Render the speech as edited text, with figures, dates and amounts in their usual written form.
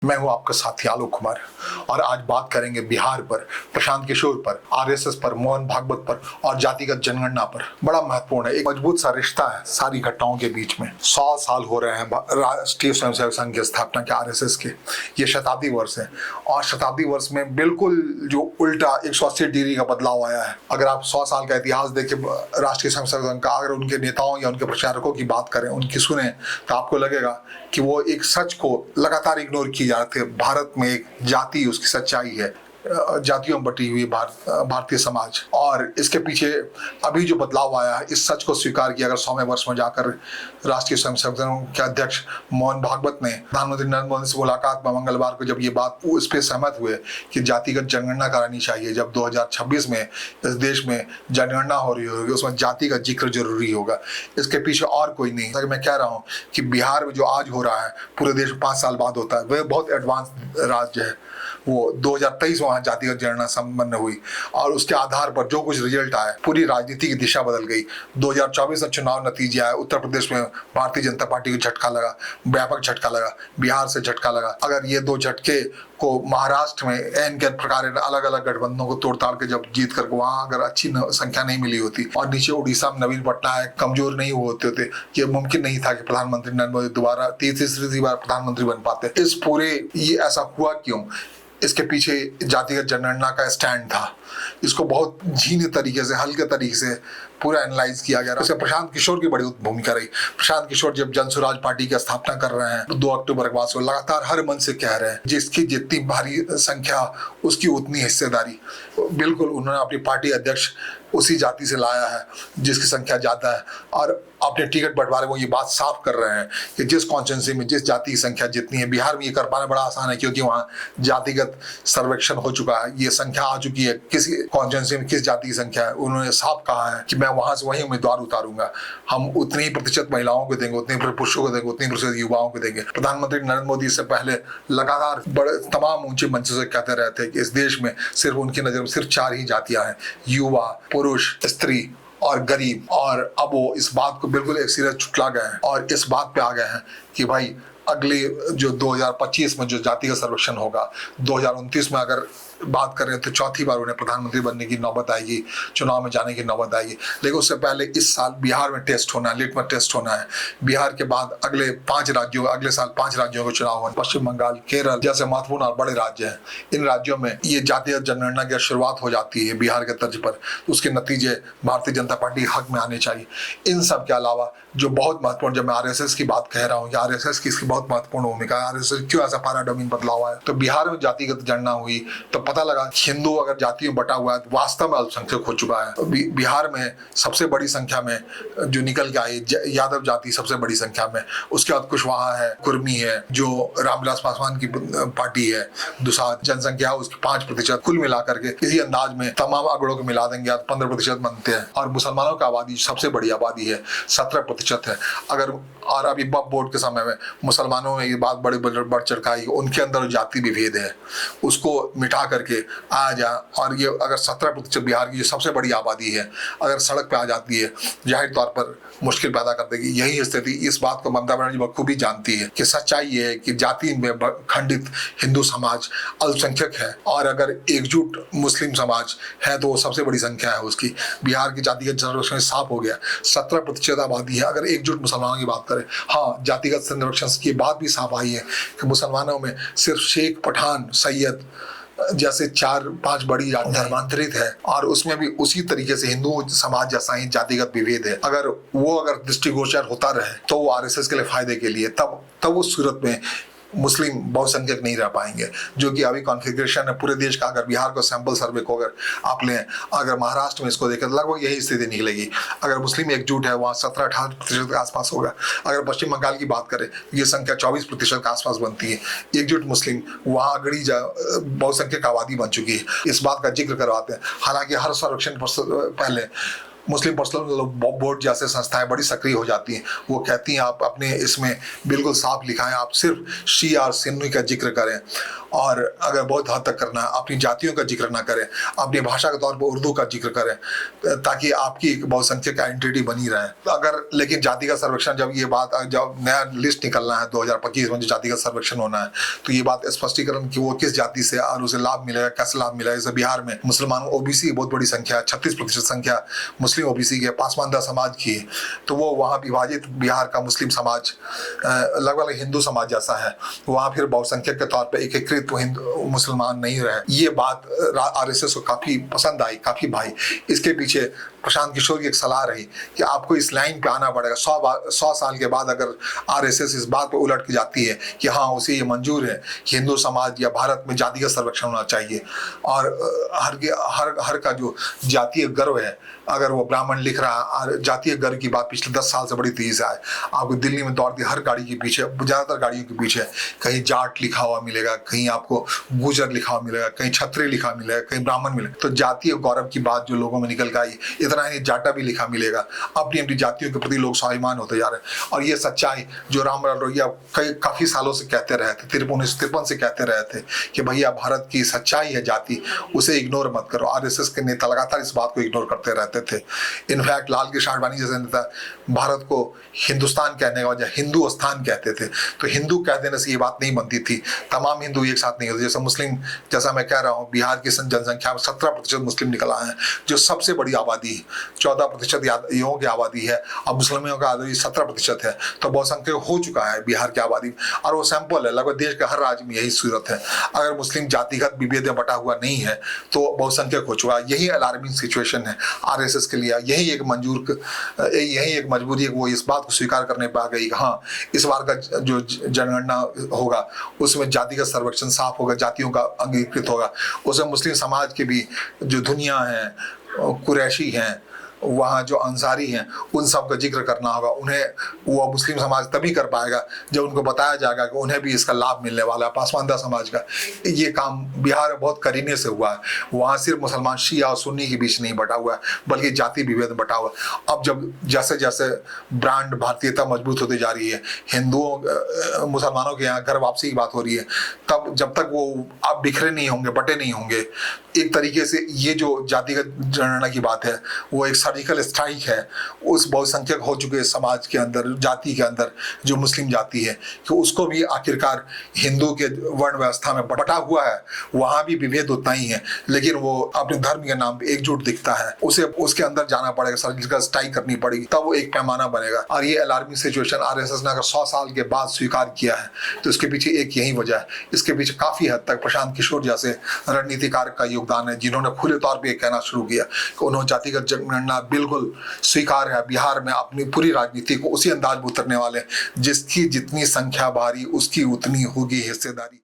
मैं हूं आपका साथी आलोक कुमार और आज बात करेंगे बिहार पर, प्रशांत किशोर पर, आरएसएस पर, मोहन भागवत पर और जातिगत जनगणना पर। बड़ा महत्वपूर्ण है, एक मजबूत सा रिश्ता है सारी घटनाओं के बीच में। 100 साल हो रहे हैं राष्ट्रीय स्वयंसेवक संघ की स्थापना के, आरएसएस के। ये शताब्दी वर्ष है और शताब्दी वर्ष में बिल्कुल जो उल्टा 180 डिग्री का बदलाव आया है। अगर आप 100 साल का इतिहास देखें राष्ट्रीय स्वयंसेवक संघ का, अगर उनके नेताओं या उनके प्रचारकों की बात करें, उनकी सुने, तो आपको लगेगा कि वो एक सच को लगातार इग्नोर की जा रही थी। भारत में एक जाति, उसकी सच्चाई है, जातियों में बटी हुई भारतीय समाज, और इसके पीछे अभी जो बदलाव आया है, इस सच को स्वीकार किया। अगर 100वें वर्ष में जाकर राष्ट्रीय स्वयंसेवक संघ के अध्यक्ष मोहन भागवत ने प्रधानमंत्री नरेंद्र मोदी से मुलाकात में मंगलवार को जब ये बात इस पे सहमत हुए कि जातिगत जनगणना करानी चाहिए, जब 2026 में इस देश में जनगणना हो रही होगी, उसमें जाति का जिक्र जरूरी होगा। इसके पीछे और कोई नहीं। मैं कह रहा हूँ कि बिहार में जो आज हो रहा है, पूरे देश में 5 साल बाद होता है, वह बहुत एडवांस राज्य है। वो 2023 में वहां जातिगत जनगणना संपन्न हुई और उसके आधार पर जो कुछ रिजल्ट आया, पूरी राजनीति की दिशा बदल गई। 2024 में चुनाव नतीजे आए, उत्तर प्रदेश में भारतीय जनता पार्टी को झटका लगा, व्यापक झटका लगा, बिहार से झटका लगा। अगर ये दो झटके को महाराष्ट्र में एन के प्रकार अलग अलग गठबंधनों को तोड़ताड़ के जब जीत कर वहां अगर अच्छी संख्या नहीं मिली होती और नीचे उड़ीसा में नवीन पटनायक कमजोर नहीं होते, ये मुमकिन नहीं था कि प्रधानमंत्री नरेंद्र मोदी दोबारा तीसरी बार प्रधानमंत्री बन पाते। इस पूरे ये ऐसा हुआ क्यों? इसके पीछे जातिगत जनगणना का स्टैंड था। इसको बहुत झीने तरीके से, हल्के तरीके से पूरा एनालाइज किया गया। उसमें प्रशांत किशोर की बड़ी भूमिका रही। प्रशांत किशोर जब जनसुराज पार्टी की स्थापना कर रहे हैं 2 अक्टूबर के बाद से, लगातार हर मन से कह रहे हैं जिसकी जितनी भारी संख्या उसकी उतनी हिस्सेदारी। बिल्कुल उन्होंने अपनी पार्टी अध्यक्ष उसी जाति से लाया है जिसकी संख्या ज्यादा है, और अपने टिकट बंटवारे वो ये बात साफ कर रहे हैं कि जिस कॉन्स्टिट्यूंसी में जिस जाति की संख्या जितनी है, बिहार में ये कर पाना बड़ा आसान है क्योंकि वहाँ जातिगत सर्वेक्षण हो चुका है, ये संख्या आ चुकी है किस कॉन्स्टिट्यूंसी में किस जाति की संख्या है। उन्होंने साफ कहा है कि मैं वहां से वही उम्मीदवार उतारूंगा। हम उतनी ही प्रतिशत महिलाओं को देंगे, उतने पुरुषों को देंगे, उतनी प्रतिशत युवाओं को देंगे। प्रधानमंत्री नरेंद्र मोदी इससे पहले लगातार बड़े तमाम ऊंचे मंचों से कहते रहते हैं कि इस देश में सिर्फ उनकी नजर में सिर्फ 4 ही जातियां हैं, युवा, पुरुष, स्त्री और गरीब। और अब वो इस बात को बिल्कुल एक सिरे चुटला गए हैं और इस बात पे आ गए हैं कि भाई अगले जो 2025 में जो जातिगत सर्वेक्षण होगा, 2029 में अगर बात करें तो चौथी बार उन्हें प्रधानमंत्री बनने की नौबत आएगी, चुनाव में जाने की नौबत आएगी। लेकिन उससे पहले इस साल बिहार में टेस्ट होना है, लिटमस टेस्ट होना है। बिहार के बाद अगले साल 5 राज्यों का चुनाव होना, पश्चिम बंगाल, केरल जैसे महत्वपूर्ण और बड़े राज्य हैं। इन राज्यों में ये जातिगत जनगणना की शुरुआत हो जाती है बिहार के तर्ज पर, उसके नतीजे भारतीय जनता पार्टी हक में आने चाहिए। इन सब के अलावा जो बहुत महत्वपूर्ण, जब मैं आरएसएस की बात कह रहा हूँ, आरएसएस की इसकी बहुत महत्वपूर्ण भूमिका है। आरएसएस क्यों ऐसा पैराडाइम बदलाव आया? तो बिहार में जातिगत जनगणना हुई तो पता लगा हिंदू अगर जातियों बटा हुआ है तो वास्तव में अल्पसंख्यक हो चुका है। बिहार में सबसे बड़ी संख्या में जो निकल के आई यादव जाति सबसे बड़ी संख्या में, उसके बाद कुशवाहा है, कुर्मी है, जो रामविलास पासवान की पार्टी है, दुसाध जनसंख्या उसकी 5%। कुल मिलाकर के इसी अंदाज में तमाम आंकड़ों को मिला देंगे 15% बनते हैं। और मुसलमानों की आबादी सबसे बड़ी आबादी है, 17% है। अगर और अभी वक्फ बोर्ड के समय में मुसलमानों में ये बात बड़ी बढ़ चढ़ आई, उनके अंदर जाति विभेद है, उसको मिटा करके आ जा। और ये अगर 17% बिहार की जो सबसे बड़ी आबादी है अगर सड़क पे आ जाती है, जाहिर तौर पर मुश्किल पैदा कर देगी। यही स्थिति, इस बात को ममता बनर्जी बखूबी जानती है कि सच्चाई ये है कि जाति में खंडित हिंदू समाज अल्पसंख्यक है और अगर एकजुट मुस्लिम समाज है तो वो सबसे बड़ी संख्या है उसकी। बिहार की जातिगत सर्वेक्षण साफ हो गया, 17% आबादी है। अगर एकजुट मुसलमानों की बात करें, हाँ, जातिगत सर्वेक्षण की बात भी साफ आई है कि मुसलमानों में सिर्फ शेख, पठान, सैयद जैसे 4-5 बड़ी धर्मांतरित है और उसमें भी उसी तरीके से हिंदू समाज जैसा ही जातिगत विभेद है। अगर दृष्टिगोचर होता रहे तो वो आरएसएस के लिए फायदे के लिए, तब उस सूरत में मुस्लिम बहुसंख्यक नहीं रह पाएंगे, जो कि अभी कॉन्फ़िगरेशन है पूरे देश का। अगर बिहार को सैंपल सर्वे को अगर आप लें, अगर महाराष्ट्र में इसको देखें तो लगभग यही स्थिति निकलेगी। अगर मुस्लिम एकजुट है वहाँ 17-18% के आसपास होगा। अगर पश्चिम बंगाल की बात करें, ये संख्या 24% के आसपास बनती है। एकजुट मुस्लिम वहाँ अगड़ी बहुसंख्यक आबादी बन चुकी है। इस बात का जिक्र करवाते हैं। हालांकि हर सर्वेक्षण पहले मुस्लिम पर्सनल बोर्ड जैसे संस्थाएं बड़ी सक्रिय हो जाती हैं। वो कहती हैं आप अपने इसमें बिल्कुल साफ लिखाएं, आप सिर्फ शिया और सुन्नी का जिक्र करें, और अगर बहुत हद तक करना है अपनी जातियों का जिक्र ना करें, अपनी भाषा के तौर पर उर्दू का जिक्र करें, ताकि आपकी एक बहुसंख्यक आइडेंटिटी बनी रहे। अगर लेकिन जातिगत सर्वेक्षण जब नया लिस्ट निकलना है 2025 में जो जातिगत सर्वेक्षण होना है, तो ये बात स्पष्टीकरण कि वो किस जाति से और उसे लाभ मिलेगा, कैसे लाभ मिलेगा। जैसे बिहार में मुसलमानों ओबीसी की बहुत बड़ी संख्या है, 36% संख्या मुस्लिम ओबीसी की है, पासमानदा समाज की है, तो वो वहाँ विभाजित बिहार का मुस्लिम समाज लगभग हिंदू समाज जैसा है, वहाँ फिर बहुसंख्यक के तौर पर एकीकृत तो हिंदू मुसलमान नहीं रहे। ये बात आरएसएस को काफी पसंद आई, काफी भाई। इसके पीछे प्रशांत किशोर की एक सलाह रही कि आपको इस लाइन पे आना पड़ेगा। 100 साल के बाद अगर आरएसएस इस बात पे उलट के जाती है कि हाँ उसे ये मंजूर है कि हिंदू समाज या भारत में जाति का संरक्षण होना चाहिए, और हर का जो जातीय गर्व है, अगर वो ब्राह्मण लिख रहा है, जातीय गर्व की बात पिछले 10 साल से बड़ी तेजी से आए। आपको दिल्ली में दौड़ती हर गाड़ी के पीछे, ज्यादातर गाड़ियों के पीछे कहीं जाट लिखा हुआ मिलेगा, कहीं आपको गुजर लिखा हुआ मिलेगा, कहीं छत्री लिखा मिलेगा, कहीं ब्राह्मण मिलेगा। तो जातीय गौरव की बात जो लोगों में निकल के आई, इतना ही जाटा भी लिखा मिलेगा। अपनी अपनी जातियों के प्रति लोग स्वाभिमान होते जा रहे हैं। और ये सच्चाई जो रामलाल रोहिया काफी सालों से कहते रहे थे, 1953 से कहते रहे थे कि भैया भारत की सच्चाई है जाति, उसे इग्नोर मत करो। आरएसएस के नेता लगातार इस बात को इग्नोर करते रहते थे। इनफैक्ट लाल कृष्ण आडवाणी जैसे नेता भारत को हिंदुस्तान कहने का वजह हिंदुस्तान कहते थे, तो हिंदू कह देने से ये बात नहीं बनती थी। तमाम हिंदू एक साथ नहीं होते। जैसे मुस्लिम, जैसा मैं कह रहा हूँ, बिहार की जनसंख्या में 17% मुस्लिम निकल आए हैं, जो सबसे बड़ी आबादी है। 14% युवाओं की आबादी है, अब मुसलमानों की आबादी 17% है, तो बहुसंख्यक हो चुका है बिहार की आबादी। और वो सैंपल है, लगभग देश के हर राज्य में यही सूरत है। अगर मुस्लिम जातिगत विभेद में बटा हुआ नहीं है तो बहुसंख्यक हो चुका है। यही अलार्मिंग सिचुएशन है आरएसएस के लिए। यही एक मजबूरी है, वो इस बात को स्वीकार करने पा गई कि हाँ इस बार का जो जनगणना होगा उसमें जातिगत सर्वेक्षण साफ होगा, जातियों का अंगीकृत होगा, उसमें मुस्लिम समाज के भी जो दुनिया है, कुरैशी हैं, वहाँ जो अंसारी हैं, उन सब का जिक्र करना होगा। उन्हें वो मुस्लिम समाज तभी कर पाएगा जब उनको बताया जाएगा कि उन्हें भी इसका लाभ मिलने वाला है। पासमानदा समाज का ये काम बिहार में बहुत करीने से हुआ है। वहाँ सिर्फ मुसलमान शिया और सुन्नी के बीच नहीं बटा हुआ है, बल्कि जाति विभेद बटा हुआ है। अब जब जैसे जैसे ब्रांड भारतीयता मजबूत होती जा रही है, हिंदुओं मुसलमानों के यहाँ घर वापसी की बात हो रही है, तब जब तक वो अब बिखरे नहीं होंगे, बटे नहीं होंगे, एक तरीके से ये जो जातिगत जनगणना की बात है वो एक सर्जिकल स्ट्राइक है उस बहुसंख्यक हो चुके समाज के अंदर, जाति के अंदर जो मुस्लिम जाति है, कि उसको भी आखिरकार हिंदू के वर्ण व्यवस्था में बटा हुआ है। वहां भी विभेद उतना ही है, लेकिन वो अपने धर्म के नाम पे एकजुट दिखता है। उसे उसके अंदर जाना पड़ेगा, सर्जिकल स्ट्राइक करनी पड़ेगी, तब वो एक पैमाना बनेगा। और ये अलार्मिंग सिचुएशन आरएसएस ने अगर 100 साल के बाद स्वीकार किया है तो इसके पीछे एक यही वजह है। इसके पीछे काफी हद तक प्रशांत किशोर जैसे रणनीतिकार का योगदान है, जिन्होंने खुले तौर पे कहना शुरू किया कि उन्होंने जातिगत जनगणना बिल्कुल स्वीकार है। बिहार में अपनी पूरी राजनीति को उसी अंदाज में उतरने वाले, जिसकी जितनी संख्या भारी उसकी उतनी होगी हिस्सेदारी।